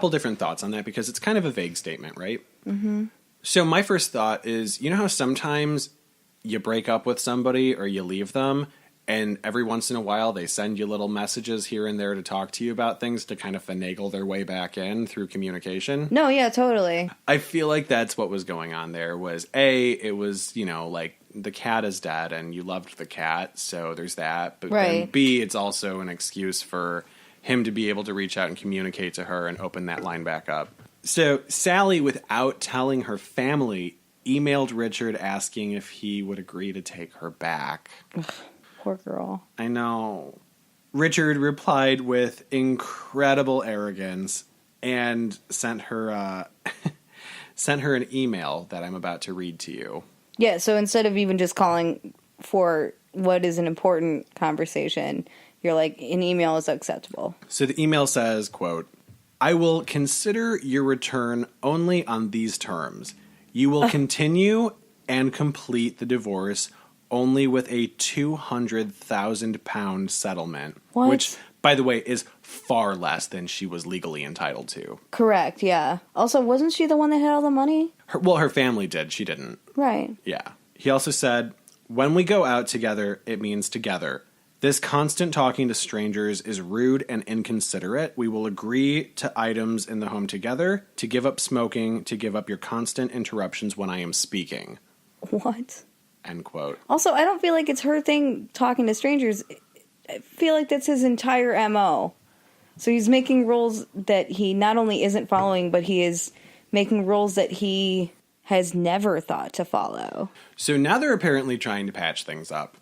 couple different thoughts on that because it's kind of a vague statement, right? Mm-hmm. So my first thought is, you know how sometimes you break up with somebody or you leave them, and every once in a while they send you little messages here and there to talk to you about things to kind of finagle their way back in through communication? No, yeah, totally. I feel like that's what was going on there was, A, it was, you know, like, the cat is dead and you loved the cat, so there's that. But then B, it's also an excuse for him to be able to reach out and communicate to her and open that line back up. So Sally, without telling her family, emailed Richard asking if he would agree to take her back. Ugh, poor girl. I know. Richard replied with incredible arrogance and sent her an email that I'm about to read to you. Yeah, so instead of even just calling for what is an important conversation, you're like, an email is acceptable. So the email says, quote, I will consider your return only on these terms. You will continue and complete the divorce only with a £200,000 settlement. What? Which, by the way, is far less than she was legally entitled to. Correct, yeah. Also, wasn't she the one that had all the money? Her family did. She didn't. Right. Yeah. He also said, when we go out together, it means together. This constant talking to strangers is rude and inconsiderate. We will agree to items in the home together, to give up smoking, to give up your constant interruptions when I am speaking. What? End quote. Also, I don't feel like it's her thing talking to strangers. I feel like that's his entire MO. So he's making rules that he not only isn't following, but he is making rules that he has never thought to follow. So now they're apparently trying to patch things up.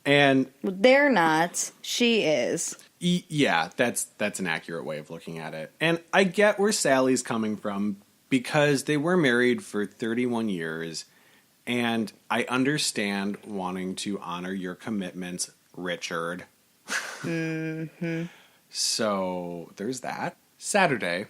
And they're not. She is. Yeah, that's an accurate way of looking at it. And I get where Sally's coming from because they were married for 31 years. And I understand wanting to honor your commitments, Richard. Mm-hmm. So there's that. Saturday,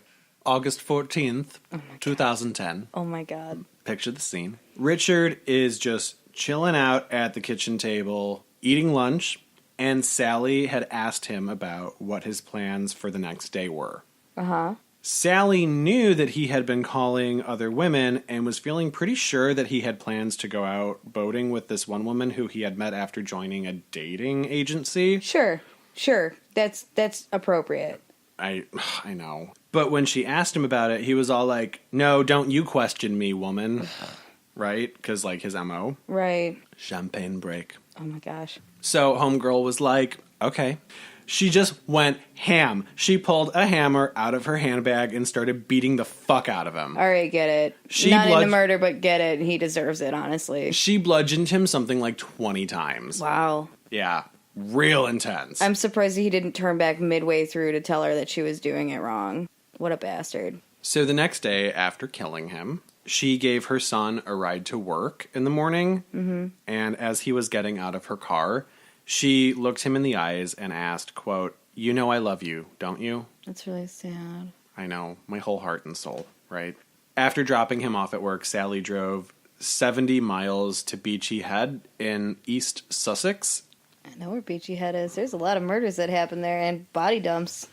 August 14th, 2010. Oh my God. Picture the scene. Richard is just chilling out at the kitchen table, eating lunch, and Sally had asked him about what his plans for the next day were. Uh-huh. Sally knew that he had been calling other women and was feeling pretty sure that he had plans to go out boating with this one woman who he had met after joining a dating agency. Sure. That's appropriate. I know. But when she asked him about it, he was all like, no, don't you question me, woman. Right? Because, like, his MO. Right. Champagne break. Oh, my gosh. So homegirl was like, okay. She just went ham. She pulled a hammer out of her handbag and started beating the fuck out of him. All right, get it. Not into murder, but get it. He deserves it, honestly. She bludgeoned him something like 20 times. Wow. Yeah. Real intense. I'm surprised he didn't turn back midway through to tell her that she was doing it wrong. What a bastard. So the next day, after killing him, she gave her son a ride to work in the morning. Mm-hmm. And as he was getting out of her car, she looked him in the eyes and asked, quote, you know I love you, don't you? That's really sad. I know. My whole heart and soul, right? After dropping him off at work, Sally drove 70 miles to Beachy Head in East Sussex. I know where Beachy Head is. There's a lot of murders that happen there and body dumps.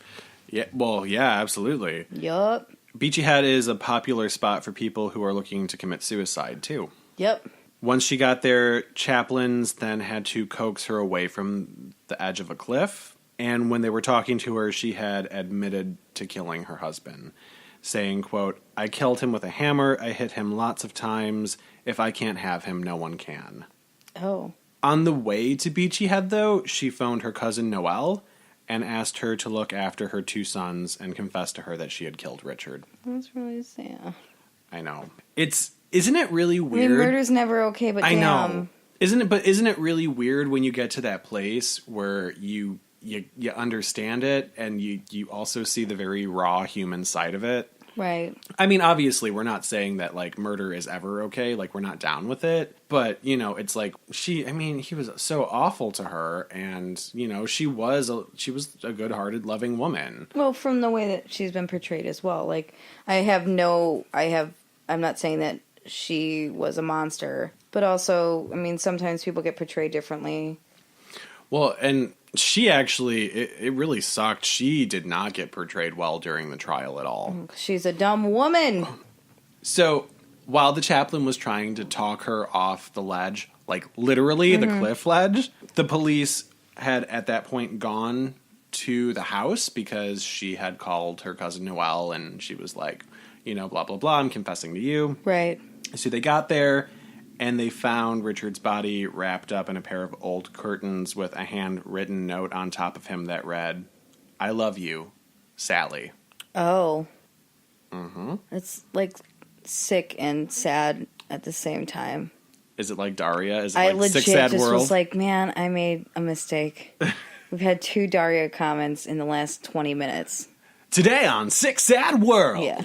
Yeah, well, yeah, absolutely. Yup. Beachy Head is a popular spot for people who are looking to commit suicide, too. Yep. Once she got there, chaplains then had to coax her away from the edge of a cliff. And when they were talking to her, she had admitted to killing her husband, saying, quote, I killed him with a hammer. I hit him lots of times. If I can't have him, no one can. Oh. On the way to Beachy Head, though, she phoned her cousin Noelle and asked her to look after her two sons and confessed to her that she had killed Richard. That's really sad. I know. Isn't it really weird? I mean, murder's never okay, but I know. Isn't it really weird when you get to that place where you understand it and you also see the very raw human side of it? Right. I mean, obviously, we're not saying that, like, murder is ever okay. Like, we're not down with it. But, you know, it's like, he was so awful to her. And, you know, she was a good-hearted, loving woman. Well, from the way that she's been portrayed as well. Like, I'm not saying that she was a monster. But also, I mean, sometimes people get portrayed differently. Well, and She actually, it really sucked. She did not get portrayed well during the trial at all. She's a dumb woman. So, while the chaplain was trying to talk her off the ledge, like literally the cliff ledge, the police had at that point gone to the house because she had called her cousin Noelle and she was like, you know, blah, blah, blah, I'm confessing to you. Right. So they got there and they found Richard's body wrapped up in a pair of old curtains with a handwritten note on top of him that read, I love you, Sally. Oh. Mm-hmm. It's like sick and sad at the same time. Is it like Daria? Is it I like legit Sick Sad just World? was like, man, I made a mistake. We've had 2 Daria comments in the last 20 minutes. Today on Sick Sad World. Yeah.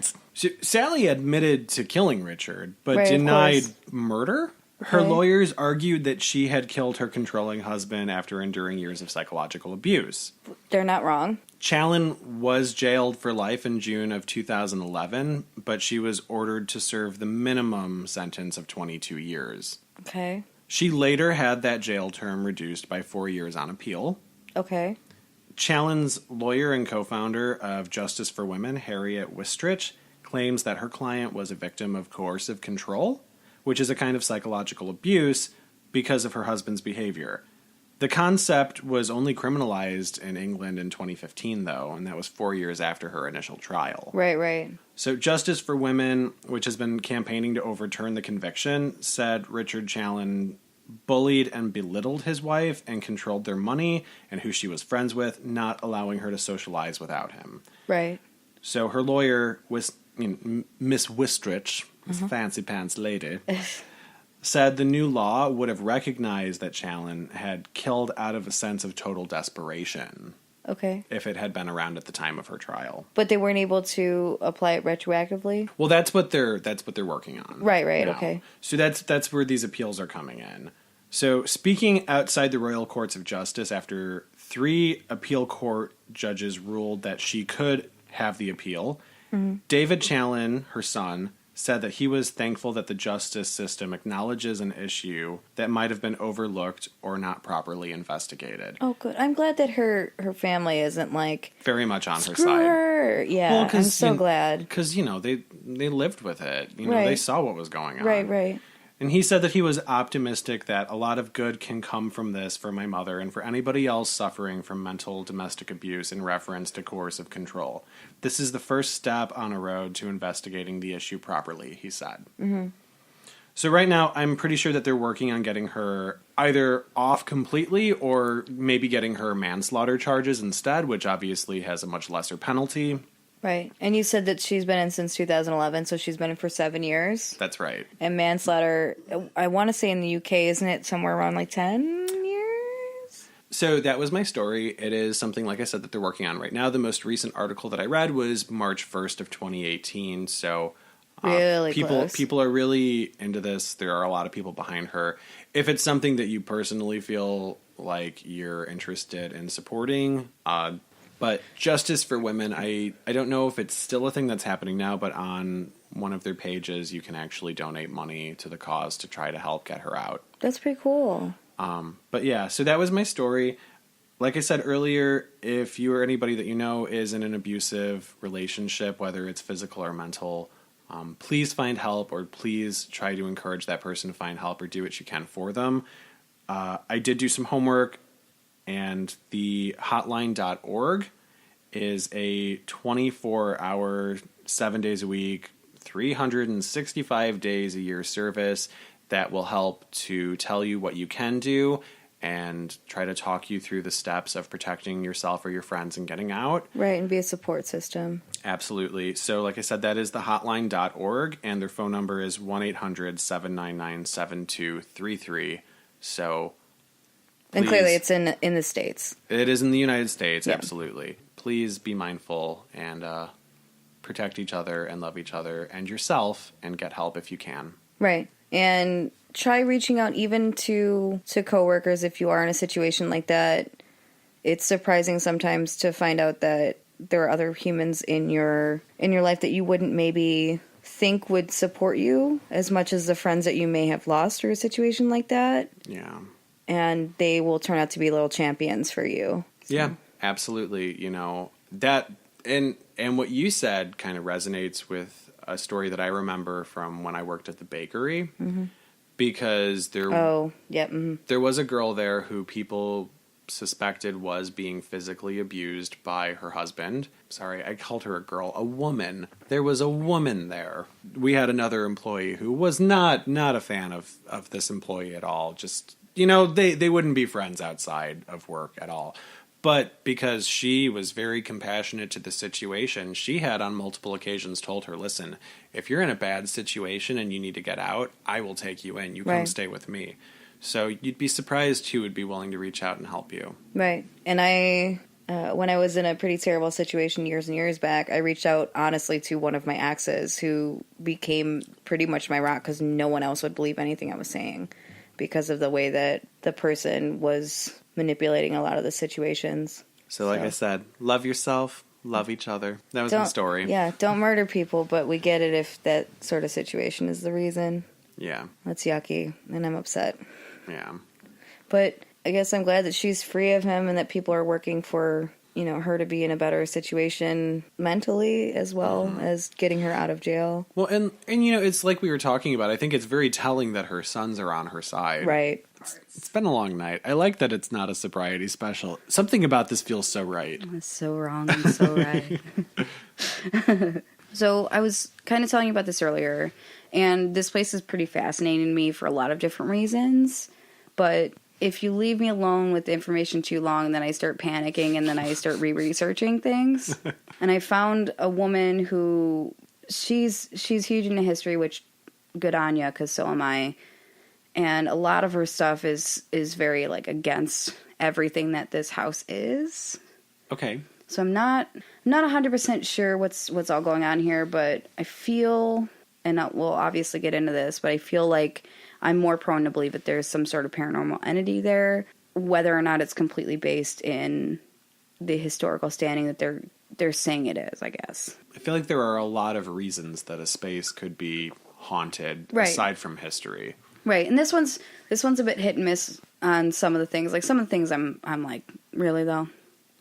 Sally admitted to killing Richard, but Right, denied murder. Her Okay. lawyers argued that she had killed her controlling husband after enduring years of psychological abuse. They're not wrong. Challen was jailed for life in June of 2011, but she was ordered to serve the minimum sentence of 22 years. Okay. She later had that jail term reduced by 4 years on appeal. Okay. Challen's lawyer and co-founder of Justice for Women, Harriet Wistrich, claims that her client was a victim of coercive control, which is a kind of psychological abuse because of her husband's behavior. The concept was only criminalized in England in 2015, though, and that was 4 years after her initial trial. Right. So Justice for Women, which has been campaigning to overturn the conviction, said Richard Challen bullied and belittled his wife and controlled their money and who she was friends with, not allowing her to socialize without him. Right. So her lawyer, Miss Wistrich, this fancy pants lady, said the new law would have recognized that Challen had killed out of a sense of total desperation. Okay. If it had been around at the time of her trial. But they weren't able to apply it retroactively? Well, that's what they're working on. Right, now. okay. So that's where these appeals are coming in. So speaking outside the Royal Courts of Justice, after 3 appeal court judges ruled that she could have the appeal, David Challen, her son, said that he was thankful that the justice system acknowledges an issue that might have been overlooked or not properly investigated. Oh, good. I'm glad that her family isn't like very much on her screw side. Her. Yeah, well, I'm so glad. Because, they lived with it. Right. They saw what was going on. Right. And he said that he was optimistic that a lot of good can come from this for my mother and for anybody else suffering from mental domestic abuse in reference to coercive control. This is the first step on a road to investigating the issue properly, he said. Mm-hmm. So right now, I'm pretty sure that they're working on getting her either off completely or maybe getting her manslaughter charges instead, which obviously has a much lesser penalty. Right. And you said that she's been in since 2011, so she's been in for 7 years. That's right. And manslaughter, I want to say in the UK, isn't it somewhere around like 10 years? So that was my story. It is something, like I said, that they're working on right now. The most recent article that I read was March 1st of 2018. So really close. People are really into this. There are a lot of people behind her. If it's something that you personally feel like you're interested in supporting, but Justice for Women, I don't know if it's still a thing that's happening now, but on one of their pages, you can actually donate money to the cause to try to help get her out. That's pretty cool. But yeah, so that was my story. Like I said earlier, if you or anybody that you know is in an abusive relationship, whether it's physical or mental, please find help, or please try to encourage that person to find help or do what you can for them. I did do some homework. And the hotline.org is a 24-hour, 7 days a week, 365 days a year service that will help to tell you what you can do and try to talk you through the steps of protecting yourself or your friends and getting out. Right, and be a support system. Absolutely. So like I said, that is the hotline.org, and their phone number is 1-800-799-7233. So... And clearly it's in the States. It is in the United States, yeah. Absolutely. Please be mindful and protect each other and love each other and yourself and get help if you can. Right. And try reaching out even to coworkers if you are in a situation like that. It's surprising sometimes to find out that there are other humans in your life that you wouldn't maybe think would support you as much as the friends that you may have lost through a situation like that. Yeah. and they will turn out to be little champions for you. So. Yeah, absolutely. You know, that, and what you said kind of resonates with a story that I remember from when I worked at the bakery, because there was a girl there who people suspected was being physically abused by her husband. Sorry, I called her a girl, a woman. There was a woman there. We had another employee who was not a fan of this employee at all. Just, you know, they wouldn't be friends outside of work at all. But because she was very compassionate to the situation, she had on multiple occasions told her, listen, if you're in a bad situation and you need to get out, I will take you in. You come stay with me. So you'd be surprised who would be willing to reach out and help you. Right. And I, when I was in a pretty terrible situation years and years back, I reached out honestly to one of my exes who became pretty much my rock because no one else would believe anything I was saying because of the way that the person was manipulating a lot of the situations. So like I said, love yourself, love each other. That was the story. Yeah, don't murder people, but we get it if that sort of situation is the reason. Yeah. That's yucky, and I'm upset. Yeah. But I guess I'm glad that she's free of him and that people are working for, you know, her to be in a better situation mentally as well as getting her out of jail. Well, and you know, it's like we were talking about. I think it's very telling that her sons are on her side. Right. It's been a long night. I like that it's not a sobriety special. Something about this feels so right. It's so wrong and so right. So I was kind of telling you about this earlier, and this place is pretty fascinating to me for a lot of different reasons. But if you leave me alone with the information too long, then I start panicking and then I start re-researching things. And I found a woman who, she's huge into history, which good on ya, because so am I. And a lot of her stuff is very, like, against everything that this house is. Okay. So I'm not 100% sure what's all going on here, but I feel, and we'll obviously get into this, but I feel like I'm more prone to believe that there's some sort of paranormal entity there, whether or not it's completely based in the historical standing that they're saying it is, I guess. I feel like there are a lot of reasons that a space could be haunted, aside from history. Right, and this one's a bit hit and miss on some of the things. Like, some of the things I'm like, really, though?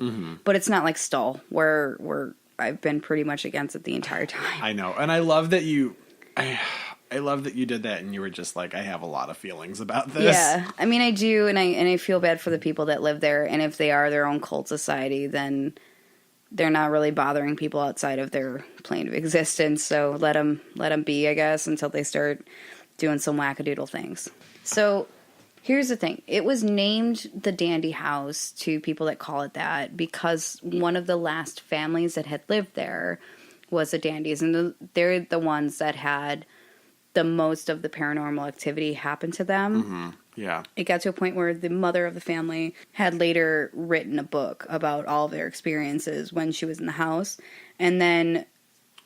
Mm-hmm. But it's not like Stull, where I've been pretty much against it the entire time. I know, and I love that you... I love that you did that and you were just like, I have a lot of feelings about this. Yeah, I mean, I do, and I feel bad for the people that live there, and if they are their own cult society, then they're not really bothering people outside of their plane of existence, so let them be, I guess, until they start doing some wackadoodle things. So, here's the thing. It was named the Dandy House to people that call it that because one of the last families that had lived there was the Dandies, and they're the ones that had the most of the paranormal activity happen to them. Mm-hmm. Yeah. It got to a point where the mother of the family had later written a book about all of their experiences when she was in the house. And then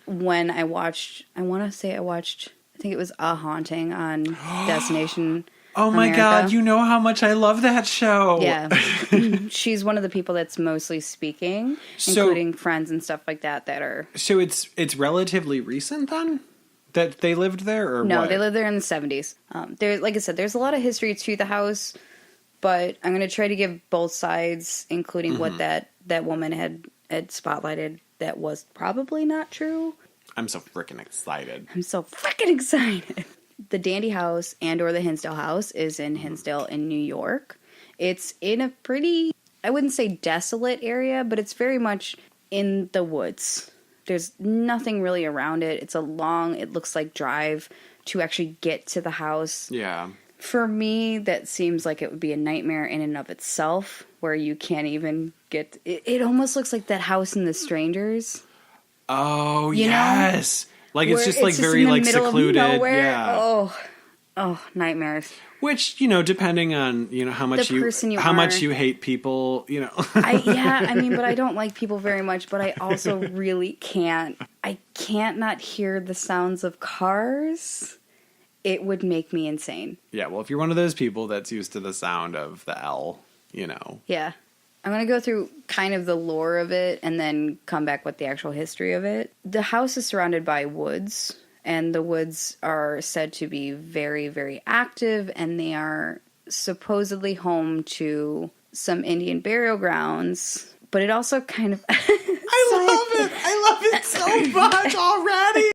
when I think it was A Haunting on Destination Oh my America. God, you know how much I love that show. Yeah. She's one of the people that's mostly speaking, including friends and stuff like that are... So it's relatively recent then? That they lived there, or no, what? They lived there in the 70s. Like I said, there's a lot of history to the house, but I'm going to try to give both sides, including what that woman had spotlighted that was probably not true. I'm so freaking excited. The Dandy House and or the Hinsdale House is in Hinsdale in New York. It's in a pretty, I wouldn't say desolate area, but it's very much in the woods. There's nothing really around it. It's a long, it looks like, drive to actually get to the house. Yeah. For me, that seems like it would be a nightmare in and of itself, where you can't even get... It almost looks like that house in The Strangers. Oh, yes. Know? Like, it's just, like, very, like, secluded. Yeah. Oh, nightmares. Which, depending on, how much you hate people, But I don't like people very much, but I also really can't not hear the sounds of cars. It would make me insane. Yeah, well, if you're one of those people that's used to the sound of the L, Yeah. I'm going to go through kind of the lore of it and then come back with the actual history of it. The house is surrounded by woods, and the woods are said to be very, very active, and they are supposedly home to some Indian burial grounds, but it also kind of... I love it so much already.